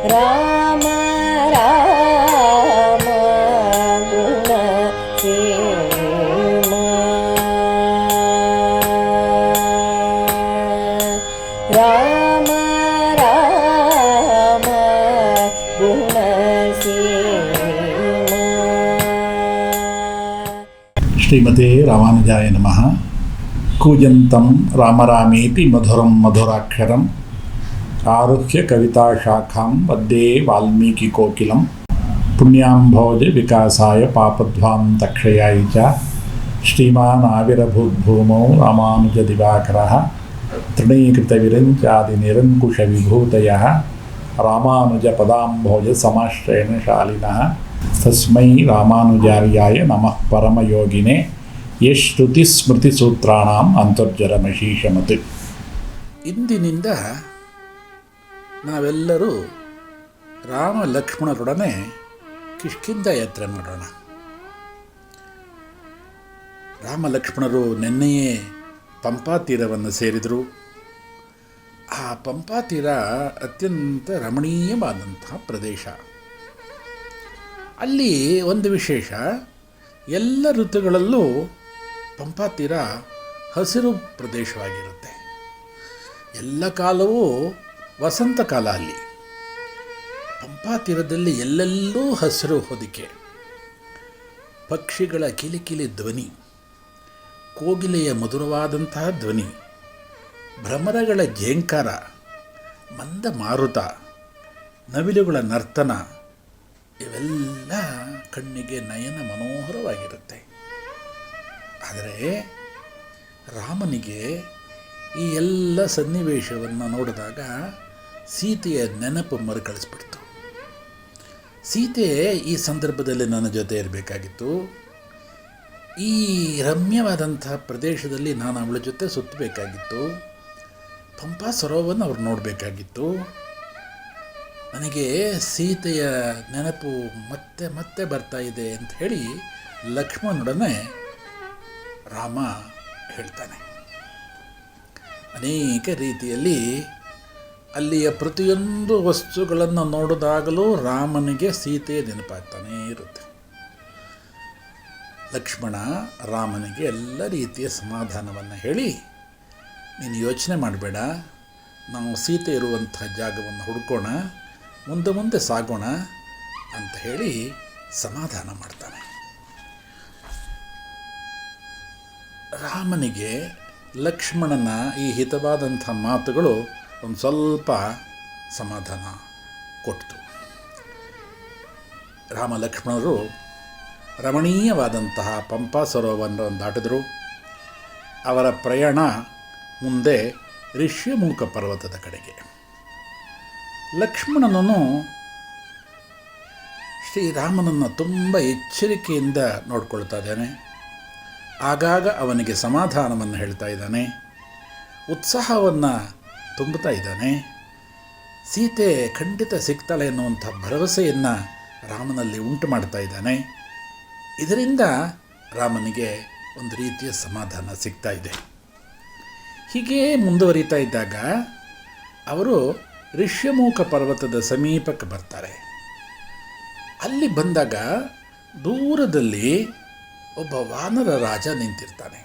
ರಾಮ ರಾಮ ಗುಣ ಸೇಮ ರಾಮ ರಾಮ ಗುಣ ಸೇಮ. ಶ್ರೀಮತೆ ರಾಮಾನುಜಾಯ ನಮಃ. ಕೂಜಂತಂ ರಾಮರಾಮೇತಿ ಮಧುರಂ ಮಧುರಾಕ್ಷರಂ ಆರುಹ್ಯ ಕವಿತಾಶಾಖಾಂ ವಂದೇ ವಾಲ್ಮೀಕಿಕೋಕಿಲಂ. ಪುಣ್ಯಾಂಭೋಜ ವಿಕಾಸಾಯ ಪಾಪಧ್ವಾಂ ತಕ್ಷಯಾಯ ಚ ಶ್ರೀಮಾನ್ ಆವಿರಭೂದ್ಭೂಮೌ ರಾಮಾನುಜದಿವಾಕರಃ ತೃಣೀಕೃತವಿರಂಚಾದಿನಿರಂಕುಶವಿಭೂತಯಃ ರಾಮಾನುಜಪದಾಂಭೋಜ ಸಮಾಶ್ರಯಣ ಶಾಲಿನಃ. ತಸ್ಮೈ ರಾಮಾನುಜಾರ್ಯಾಯ ನಮಃ ಪರಮಯೋಗಿನೇ ಯಶ್ರುತಿಸ್ಮೃತಿಸೂತ್ರಾಣಾಂ ಅಂತರ್ಜರಮಶೀಷಮತ್. ಇಂದಿನಿಂದ ನಾವೆಲ್ಲರೂ ರಾಮ ಲಕ್ಷ್ಮಣರೊಡನೆ ಕಿಷ್ಕಿಂಧ ಯಾತ್ರೆ ಮಾಡೋಣ. ರಾಮ ಲಕ್ಷ್ಮಣರು ನಿನ್ನೆಯೇ ಪಂಪಾ ತೀರವನ್ನು ಸೇರಿದರು. ಆ ಪಂಪಾ ತೀರ ಅತ್ಯಂತ ರಮಣೀಯವಾದಂತಹ ಪ್ರದೇಶ. ಅಲ್ಲಿ ಒಂದು ವಿಶೇಷ, ಎಲ್ಲ ಋತುಗಳಲ್ಲೂ ಪಂಪಾ ತೀರ ಹಸಿರು ಪ್ರದೇಶವಾಗಿರುತ್ತೆ. ಎಲ್ಲ ಕಾಲವೂ ವಸಂತ ಕಾಲ. ಅಲ್ಲಿ ಪಂಪಾ ತೀರದಲ್ಲಿ ಎಲ್ಲೆಲ್ಲೂ ಹಸಿರು ಹೊದಿಕೆ, ಪಕ್ಷಿಗಳ ಕಿಲಿಕಿಲಿ ಧ್ವನಿ, ಕೋಗಿಲೆಯ ಮಧುರವಾದಂತಹ ಧ್ವನಿ, ಭ್ರಮರಗಳ ಝೇಂಕಾರ, ಮಂದ ಮಾರುತ, ನವಿಲುಗಳ ನರ್ತನ, ಇವೆಲ್ಲ ಕಣ್ಣಿಗೆ ನಯನ ಮನೋಹರವಾಗಿರುತ್ತೆ. ಆದರೆ ರಾಮನಿಗೆ ಈ ಎಲ್ಲ ಸನ್ನಿವೇಶವನ್ನು ನೋಡಿದಾಗ ಸೀತೆಯ ನೆನಪು ಮರುಕಳಿಸ್ಬಿಡ್ತು. ಸೀತೆ ಈ ಸಂದರ್ಭದಲ್ಲಿ ನನ್ನ ಜೊತೆ ಇರಬೇಕಾಗಿತ್ತು. ಈ ರಮ್ಯವಾದಂತಹ ಪ್ರದೇಶದಲ್ಲಿ ನಾನು ಅವಳ ಜೊತೆ ಸುತ್ತಬೇಕಾಗಿತ್ತು. ಪಂಪಾ ಸರೋವರವನ್ನು ಅವ್ರು ನೋಡಬೇಕಾಗಿತ್ತು. ನನಗೆ ಸೀತೆಯ ನೆನಪು ಮತ್ತೆ ಮತ್ತೆ ಬರ್ತಾ ಇದೆ ಅಂತ ಹೇಳಿ ಲಕ್ಷ್ಮಣನೊಡನೆ ರಾಮ ಹೇಳ್ತಾನೆ. ಅನೇಕ ರೀತಿಯಲ್ಲಿ ಅಲ್ಲಿಯ ಪ್ರತಿಯೊಂದು ವಸ್ತುಗಳನ್ನು ನೋಡಿದಾಗಲೂ ರಾಮನಿಗೆ ಸೀತೆಯ ನೆನಪಾಗ್ತಾನೇ ಇರುತ್ತೆ. ಲಕ್ಷ್ಮಣ ರಾಮನಿಗೆ ಎಲ್ಲ ರೀತಿಯ ಸಮಾಧಾನವನ್ನು ಹೇಳಿ, ನೀನು ಯೋಚನೆ ಮಾಡಬೇಡ, ನಾವು ಸೀತೆ ಇರುವಂಥ ಜಾಗವನ್ನು ಹುಡ್ಕೋಣ, ಮುಂದೆ ಮುಂದೆ ಸಾಗೋಣ ಅಂತ ಹೇಳಿ ಸಮಾಧಾನ ಮಾಡ್ತಾನೆ. ರಾಮನಿಗೆ ಲಕ್ಷ್ಮಣನ ಈ ಹಿತವಾದಂಥ ಮಾತುಗಳು ಒಂದು ಸ್ವಲ್ಪ ಸಮಾಧಾನ ಕೊಡ್ತು. ರಾಮ ಲಕ್ಷ್ಮಣರು ರಮಣೀಯವಾದಂತಹ ಪಂಪಾ ಸರೋವರವನ್ನು ದಾಟಿದರು. ಅವರ ಪ್ರಯಾಣ ಮುಂದೆ ಋಷ್ಯಮುಖ ಪರ್ವತದ ಕಡೆಗೆ. ಲಕ್ಷ್ಮಣನನ್ನು ಶ್ರೀರಾಮನನ್ನು ತುಂಬ ಎಚ್ಚರಿಕೆಯಿಂದ ನೋಡ್ಕೊಳ್ತಾ ಇದ್ದಾನೆ. ಆಗಾಗ ಅವನಿಗೆ ಸಮಾಧಾನವನ್ನು ಹೇಳ್ತಾ ಇದ್ದಾನೆ, ಉತ್ಸಾಹವನ್ನು ತುಂಬುತ್ತಾ ಇದ್ದಾನೆ. ಸೀತೆ ಖಂಡಿತ ಸಿಗ್ತಾಳೆ ಎನ್ನುವಂಥ ಭರವಸೆಯನ್ನು ರಾಮನಲ್ಲಿ ಉಂಟು ಮಾಡ್ತಾ ಇದ್ದಾನೆ. ಇದರಿಂದ ರಾಮನಿಗೆ ಒಂದು ರೀತಿಯ ಸಮಾಧಾನ ಸಿಗ್ತಾ ಇದೆ. ಹೀಗೇ ಮುಂದುವರಿತಾ ಇದ್ದಾಗ ಅವರು ಋಷ್ಯಮುಖ ಪರ್ವತದ ಸಮೀಪಕ್ಕೆ ಬರ್ತಾರೆ. ಅಲ್ಲಿ ಬಂದಾಗ ದೂರದಲ್ಲಿ ಒಬ್ಬ ವಾನರ ರಾಜ ನಿಂತಿರ್ತಾನೆ.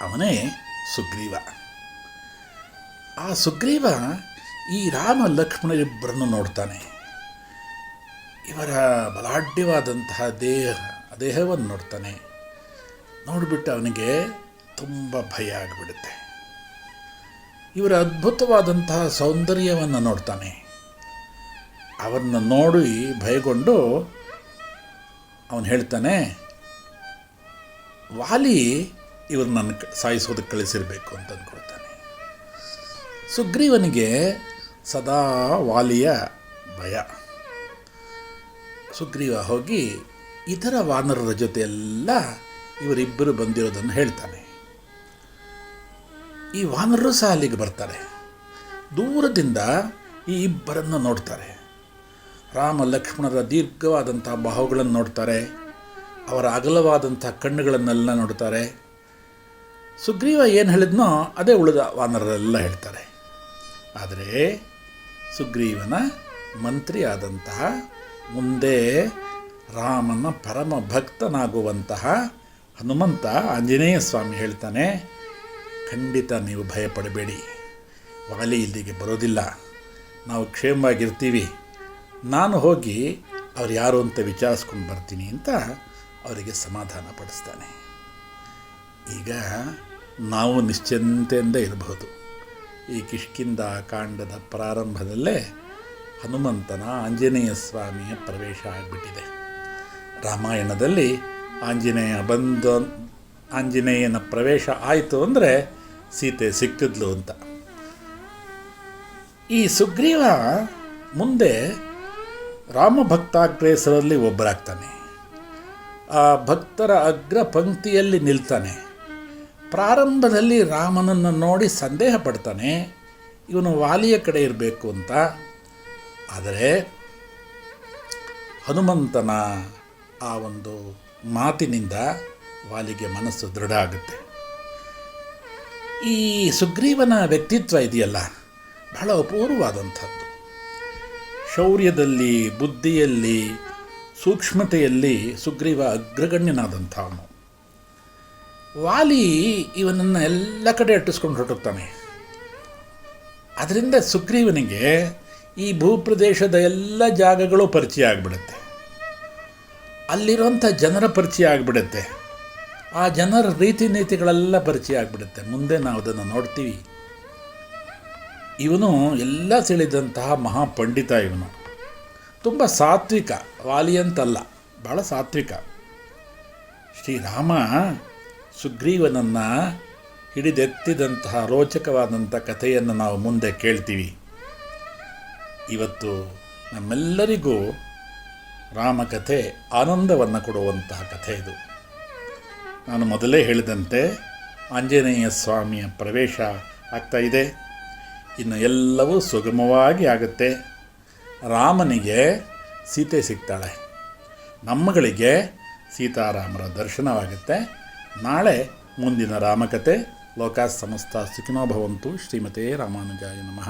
ಅವನೇ ಸುಗ್ರೀವ. ಆ ಸುಗ್ರೀವ ಈ ರಾಮ ಲಕ್ಷ್ಮಣರಿಬ್ಬರನ್ನು ನೋಡ್ತಾನೆ. ಇವರ ಬಲಾಢ್ಯವಾದಂತಹ ದೇಹವನ್ನು ನೋಡ್ತಾನೆ. ನೋಡಿಬಿಟ್ಟು ಅವನಿಗೆ ತುಂಬ ಭಯ ಆಗಿಬಿಡುತ್ತೆ. ಇವರ ಅದ್ಭುತವಾದಂತಹ ಸೌಂದರ್ಯವನ್ನು ನೋಡ್ತಾನೆ. ಅವರನ್ನು ನೋಡಿ ಭಯಗೊಂಡು ಅವನು ಹೇಳ್ತಾನೆ, ವಾಲಿ ಇವರು ನನ್ನ ಸಾಯಿಸೋದಕ್ಕೆ ಕಳಿಸಿರಬೇಕು ಅಂತ ಅಂದ್ಕೊಳ್ತಾನೆ. ಸುಗ್ರೀವನಿಗೆ ಸದಾ ವಾಲಿಯ ಭಯ. ಸುಗ್ರೀವ ಹೋಗಿ ಇತರ ವಾನರರ ಜೊತೆಯೆಲ್ಲ ಇವರಿಬ್ಬರು ಬಂದಿರೋದನ್ನು ಹೇಳ್ತಾನೆ. ಈ ವಾನರರು ಸಹ ಅಲ್ಲಿಗೆ ಬರ್ತಾರೆ. ದೂರದಿಂದ ಈ ಇಬ್ಬರನ್ನು ನೋಡ್ತಾರೆ. ರಾಮ ಲಕ್ಷ್ಮಣರ ದೀರ್ಘವಾದಂಥ ಬಾಹುಗಳನ್ನು ನೋಡ್ತಾರೆ. ಅವರ ಅಗಲವಾದಂಥ ಕಣ್ಣುಗಳನ್ನೆಲ್ಲ ನೋಡ್ತಾರೆ. ಸುಗ್ರೀವ ಏನು ಹೇಳಿದ್ನೋ ಅದೇ ಉಳಿದ ವಾನರರೆಲ್ಲ ಹೇಳ್ತಾರೆ. ಆದರೆ ಸುಗ್ರೀವನ ಮಂತ್ರಿ ಆದಂತಹ, ಮುಂದೆ ರಾಮನ ಪರಮ ಭಕ್ತನಾಗುವಂತಹ ಹನುಮಂತ ಆಂಜನೇಯ ಸ್ವಾಮಿ ಹೇಳ್ತಾನೆ, ಖಂಡಿತ ನೀವು ಭಯಪಡಬೇಡಿ, ವಾಲಿ ಇಲ್ಲಿಗೆ ಬರೋದಿಲ್ಲ, ನಾವು ಕ್ಷೇಮವಾಗಿರ್ತೀವಿ, ನಾನು ಹೋಗಿ ಅವ್ರು ಯಾರು ಅಂತ ವಿಚಾರಿಸ್ಕೊಂಡು ಬರ್ತೀನಿ ಅಂತ ಅವರಿಗೆ ಸಮಾಧಾನ ಪಡಿಸ್ತಾನೆ. ಈಗ ನಾವು ನಿಶ್ಚಿಂತೆಯಿಂದ ಇರಬಹುದು. ಈ ಕಿಷ್ಕಿಂಧ ಕಾಂಡದ ಪ್ರಾರಂಭದಲ್ಲೇ ಹನುಮಂತನ ಆಂಜನೇಯ ಸ್ವಾಮಿಯ ಪ್ರವೇಶ ಆಗಿಬಿಟ್ಟಿದೆ. ರಾಮಾಯಣದಲ್ಲಿ ಆಂಜನೇಯನ ಪ್ರವೇಶ ಆಯಿತು ಅಂದರೆ ಸೀತೆ ಸಿಕ್ಕಿದ್ಲು ಅಂತ. ಈ ಸುಗ್ರೀವ ಮುಂದೆ ರಾಮ ಭಕ್ತಾಗ್ರೇಸರಲ್ಲಿ ಒಬ್ಬರಾಗ್ತಾನೆ. ಆ ಭಕ್ತರ ಅಗ್ರ ಪಂಕ್ತಿಯಲ್ಲಿ ನಿಲ್ತಾನೆ. ಪ್ರಾರಂಭದಲ್ಲಿ ರಾಮನನ್ನು ನೋಡಿ ಸಂದೇಹ ಪಡ್ತಾನೆ, ಇವನು ವಾಲಿಯ ಕಡೆ ಇರಬೇಕು ಅಂತ. ಆದರೆ ಹನುಮಂತನ ಆ ಒಂದು ಮಾತಿನಿಂದ ವಾಲಿಗೆ ಮನಸ್ಸು ದೃಢ ಆಗುತ್ತೆ. ಈ ಸುಗ್ರೀವನ ವ್ಯಕ್ತಿತ್ವ ಇದೆಯಲ್ಲ, ಬಹಳ ಅಪೂರ್ವವಾದಂಥದ್ದು. ಶೌರ್ಯದಲ್ಲಿ, ಬುದ್ಧಿಯಲ್ಲಿ, ಸೂಕ್ಷ್ಮತೆಯಲ್ಲಿ ಸುಗ್ರೀವ ಅಗ್ರಗಣ್ಯನಾದಂಥವನು. ವಾಲಿ ಇವನನ್ನು ಎಲ್ಲ ಕಡೆ ಅಟ್ಟಿಸ್ಕೊಂಡು ಹೊರಟುತ್ತಾನೆ. ಅದರಿಂದ ಸುಗ್ರೀವನಿಗೆ ಈ ಭೂಪ್ರದೇಶದ ಎಲ್ಲ ಜಾಗಗಳು ಪರಿಚಯ ಆಗಿಬಿಡುತ್ತೆ. ಅಲ್ಲಿರುವಂಥ ಜನರ ಪರಿಚಯ ಆಗಿಬಿಡುತ್ತೆ. ಆ ಜನರ ರೀತಿ ನೀತಿಗಳೆಲ್ಲ ಪರಿಚಯ ಆಗಿಬಿಡುತ್ತೆ. ಮುಂದೆ ನಾವು ಅದನ್ನು ನೋಡ್ತೀವಿ. ಇವನು ಎಲ್ಲ ತಿಳಿದಂತಹ ಮಹಾಪಂಡಿತ. ಇವನು ತುಂಬ ಸಾತ್ವಿಕ, ವಾಲಿ ಅಂತಲ್ಲ, ಭಾಳ ಸಾತ್ವಿಕ. ಶ್ರೀರಾಮ ಸುಗ್ರೀವನನ್ನು ಹಿಡಿದೆತ್ತಿದಂತಹ ರೋಚಕವಾದಂಥ ಕಥೆಯನ್ನು ನಾವು ಮುಂದೆ ಕೇಳ್ತೀವಿ. ಇವತ್ತು ನಮ್ಮೆಲ್ಲರಿಗೂ ರಾಮಕಥೆ ಆನಂದವನ್ನು ಕೊಡುವಂತಹ ಕಥೆ ಇದು. ನಾನು ಮೊದಲೇ ಹೇಳಿದಂತೆ ಆಂಜನೇಯ ಸ್ವಾಮಿಯ ಪ್ರವೇಶ ಆಗ್ತಾಯಿದೆ. ಇನ್ನು ಎಲ್ಲವೂ ಸುಗಮವಾಗಿ ಆಗುತ್ತೆ. ರಾಮನಿಗೆ ಸೀತೆ ಸಿಗ್ತಾಳೆ, ನಮ್ಮಗಳಿಗೆ ಸೀತಾರಾಮರ ದರ್ಶನವಾಗುತ್ತೆ. ನಾಳೆ ಮುಂದಿನ ರಾಮಕಥೆ. ಲೋಕ ಸಮಸ್ತ ಸುಖಿನೋ ಭವಂತು. ಶ್ರೀಮತೆ ರಾಮಾನುಜಾಯ ನಮಃ.